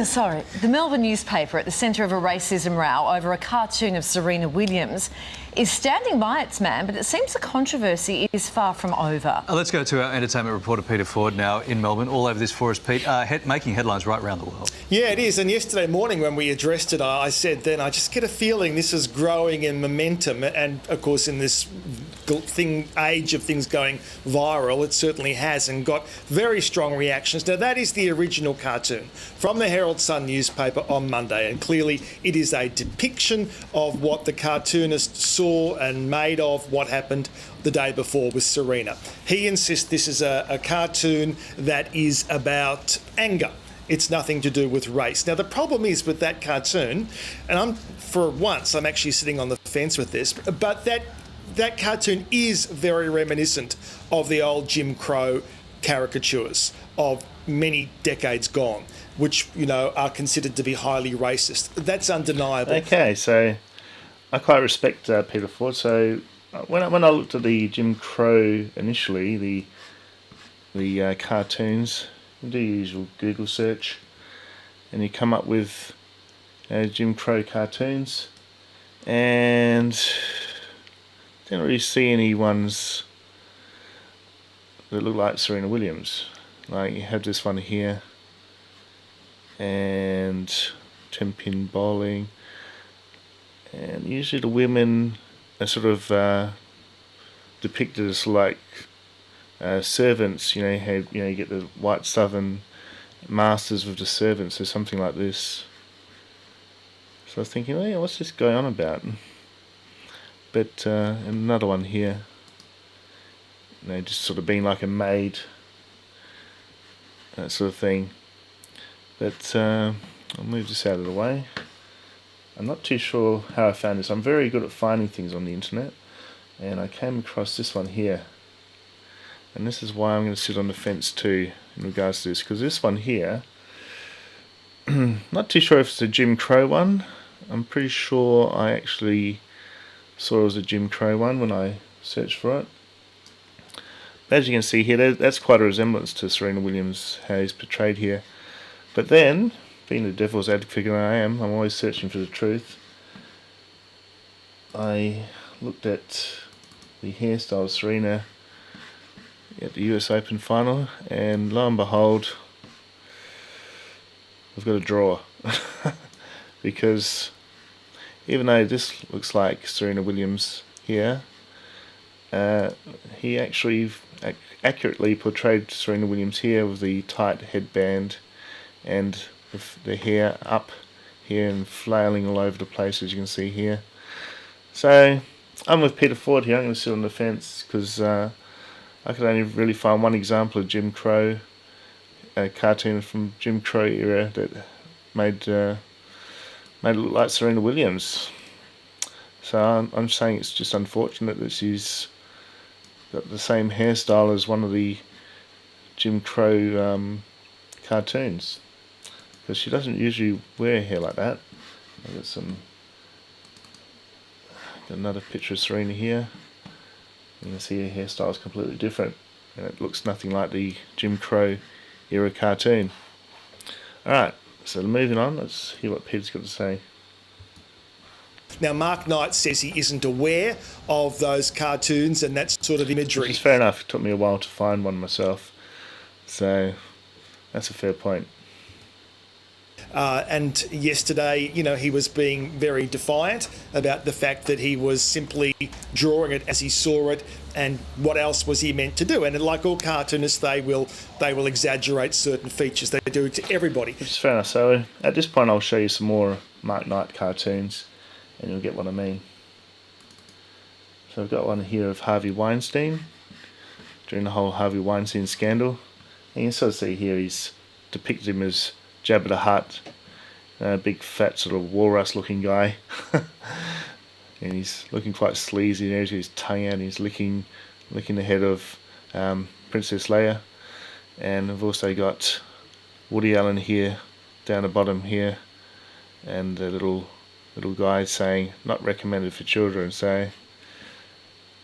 Sorry. The Melbourne newspaper, at the centre of a racism row over a cartoon of Serena Williams, is standing by its man, but it seems the controversy is far from over. Let's go to our entertainment reporter Peter Ford now in Melbourne. All over this for us, Pete. Making headlines right around the world. Yeah, it is. And yesterday morning when we addressed it, I said then I just get a feeling this is growing in momentum. And of course, in this age of things going viral, it certainly has, and got very strong reactions. Now, that is the original cartoon from the Herald Sun newspaper on Monday, and clearly it is a depiction of what the cartoonist saw and made of what happened the day before with Serena. He insists this is a cartoon that is about anger. It's nothing to do with race. Now, the problem is with that cartoon, and for once I'm actually sitting on the fence with this, but that cartoon is very reminiscent of the old Jim Crow caricatures of many decades gone, which, are considered to be highly racist. That's undeniable. Okay, so I quite respect Peter Ford. So when I looked at the Jim Crow initially, the cartoons, you do your usual Google search, and you come up with Jim Crow cartoons, and didn't really see any ones that look like Serena Williams. Like you have this one here, and 10-pin bowling, and usually the women are sort of depicted as like servants. You get the white southern masters with the servants or something like this. So I was thinking, oh yeah, what's this going on about? But another one here, just sort of being like a maid, that sort of thing. But I'll move this out of the way. I'm not too sure how I found this. I'm very good at finding things on the internet, and I came across this one here. And this is why I'm going to sit on the fence too in regards to this, because this one here, not too sure if it's a Jim Crow one. I'm pretty sure I actually saw it was a Jim Crow one when I searched for it. But as you can see here, that's quite a resemblance to Serena Williams, how he's portrayed here. But then, being the devil's advocate I am, I'm always searching for the truth. I looked at the hairstyle of Serena at the US Open final, and lo and behold, I've got a draw. Because even though this looks like Serena Williams here, he actually accurately portrayed Serena Williams here with the tight headband and the hair up here and flailing all over the place, as you can see here. So I'm with Peter Ford here. I'm going to sit on the fence because I could only really find one example of Jim Crow, a cartoon from Jim Crow era that made it look like Serena Williams. So I'm saying it's just unfortunate that she's got the same hairstyle as one of the Jim Crow cartoons, because she doesn't usually wear hair like that. I've got another picture of Serena here. You can see her hairstyle is completely different, and it looks nothing like the Jim Crow era cartoon. Alright, so moving on, let's hear what Peter's got to say. Now, Mark Knight says he isn't aware of those cartoons and that sort of imagery. Which is fair enough. It took me a while to find one myself, so that's a fair point. And yesterday, he was being very defiant about the fact that he was simply drawing it as he saw it, and what else was he meant to do? And like all cartoonists, they will exaggerate certain features. They do it to everybody. Which is fair enough. So at this point, I'll show you some more Mark Knight cartoons, and you'll get what I mean. So I've got one here of Harvey Weinstein during the whole Harvey Weinstein scandal. And you can sort of see here he's depicted him as Jabba the Hutt, a big fat sort of walrus looking guy. And he's looking quite sleazy. There's his tongue out and he's licking the head of Princess Leia. And I've also got Woody Allen here down the bottom here, and a little guy saying not recommended for children. So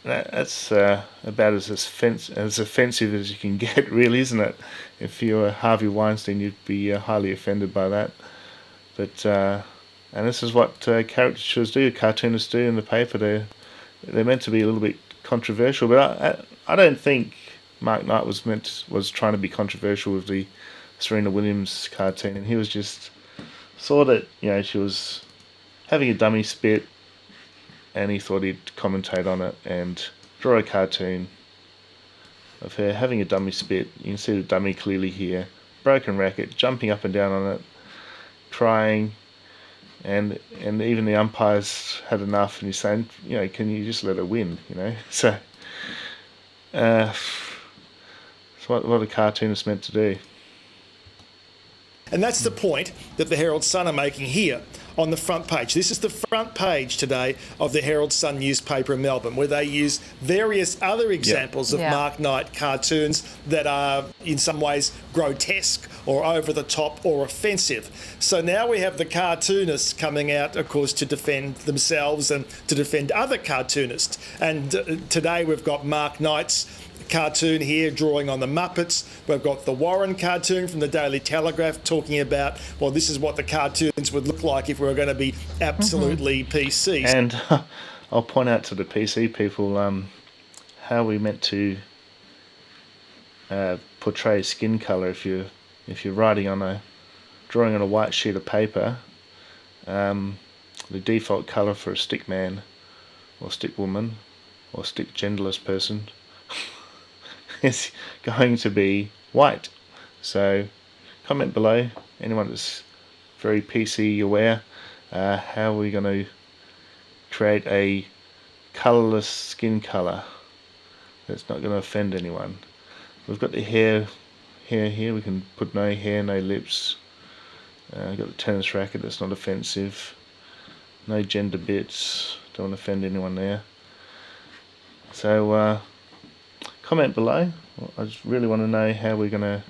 that's about as offensive as you can get, really, isn't it? If you were Harvey Weinstein, you'd be highly offended by that. But and this is what caricatures do, cartoonists do in the paper. They're meant to be a little bit controversial, but I don't think Mark Knight was trying to be controversial with the Serena Williams cartoon, and he was just saw that she was having a dummy spit, and he thought he'd commentate on it and draw a cartoon of her having a dummy spit. You can see the dummy clearly here, broken racket, jumping up and down on it, crying, and even the umpires had enough, and he's saying, can you just let her win, So, it's what a cartoonist meant to do. And that's the point that the Herald Sun are making here on the front page. This is the front page today of the Herald Sun newspaper in Melbourne, where they use various other examples of Mark Knight cartoons that are in some ways grotesque or over the top or offensive. So now we have the cartoonists coming out, of course, to defend themselves and to defend other cartoonists. And today we've got Mark Knight's cartoon here drawing on the Muppets. We've got the Warren cartoon from the Daily Telegraph talking about, well, this is what the cartoons would look like if we were going to be absolutely PC. And I'll point out to the PC people how we meant to portray skin colour. If you're drawing on a white sheet of paper, the default colour for a stick man or stick woman or stick genderless person is going to be white. So comment below, anyone that's very PC aware, how are we going to create a colourless skin colour that's not going to offend anyone. We've got the hair here, we can put no hair, no lips. We've got the tennis racket, that's not offensive. No gender bits, don't want to offend anyone there. So comment below. I just really want to know how we're going to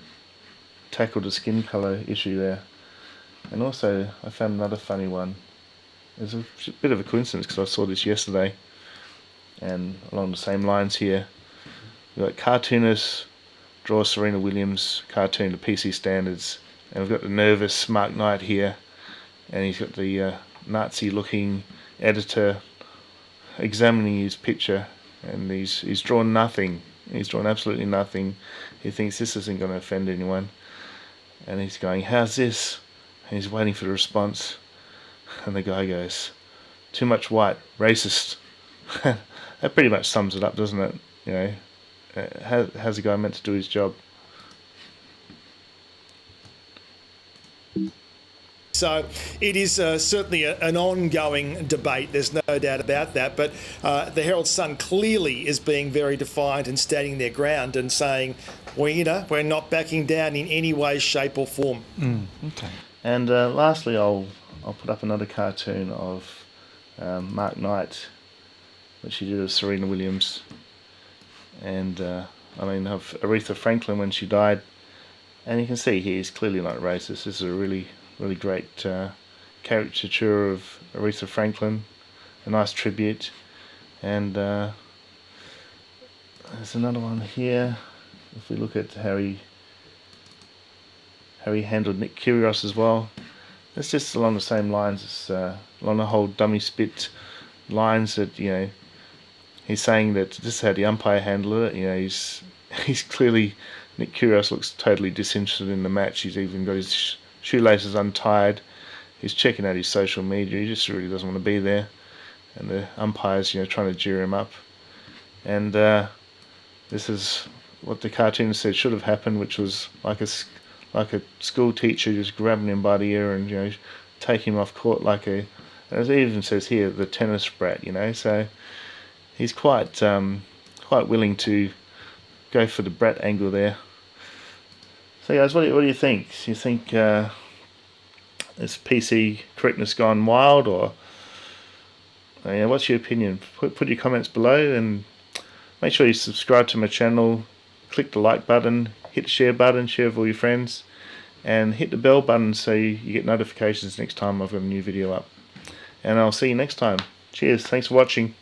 tackle the skin colour issue there. And also, I found another funny one. It's a bit of a coincidence because I saw this yesterday, and along the same lines here, we've got cartoonists draw Serena Williams cartoon to PC standards, and we've got the nervous Mark Knight here, and he's got the Nazi-looking editor examining his picture, and he's drawn nothing. He's drawn absolutely nothing. He thinks this isn't going to offend anyone. And he's going, how's this? And he's waiting for the response. And the guy goes, too much white, racist. That pretty much sums it up, doesn't it? How's the guy meant to do his job? So it is certainly an ongoing debate, there's no doubt about that, but the Herald Sun clearly is being very defiant and standing their ground and saying, well, we're not backing down in any way, shape or form. Okay. And lastly, I'll put up another cartoon of Mark Knight, which he did of Serena Williams, and of Aretha Franklin when she died. And you can see he's clearly not racist. This is a really great caricature of Aretha Franklin, a nice tribute. And there's another one here. If we look at how he handled Nick Kyrgios as well, it's just along the same lines. It's along the whole dummy spit lines that he's saying that this is how the umpire handled it. He's clearly, Nick Kyrgios looks totally disinterested in the match. He's even got his shoelaces untied. He's checking out his social media. He just really doesn't want to be there. And the umpire's, trying to jeer him up. And this is what the cartoon said should have happened, which was like a school teacher just grabbing him by the ear and taking him off court like a. As it even says here, the tennis brat. So he's quite willing to go for the brat angle there. So guys, what do you think? Do you think is PC correctness gone wild, or what's your opinion? Put your comments below, and make sure you subscribe to my channel, click the like button, hit the share button, share with all your friends, and hit the bell button so you get notifications next time I've got a new video up. And I'll see you next time. Cheers, thanks for watching.